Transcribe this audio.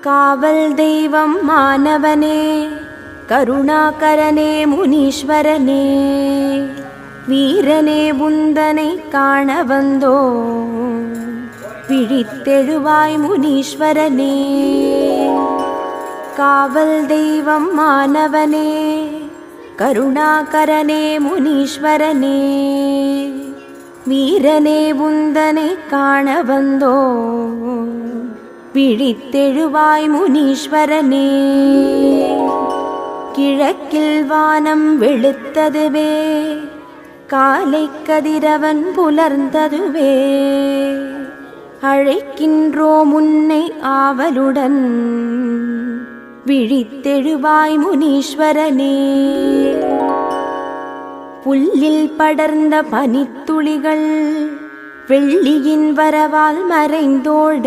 காவல் தெய்வம் மானவனே, கருணாகரனே முனீஸ்வரனே, வீரனே உந்தனை காண வந்தோ விழித்தெழுவாய் முனீஸ்வரனே. காவல் தெய்வம் மானவனே, கருணாகரனே முனீஸ்வரனே, வீரனே உந்தனை காண வந்தோ விழித்தெழுவாய் முனீஸ்வரனே. கிழக்கில் வானம் வெளுத்ததுவே, காலை கதிரவன் புலர்ந்ததுவே, அழைக்கின்றோம் உன்னை ஆவலுடன் விழித்தெழுவாய் முனீஸ்வரனே. புல்லில் படர்ந்த பனித்துளிகள் வெள்ளியின் வரவால் மறைந்தோட,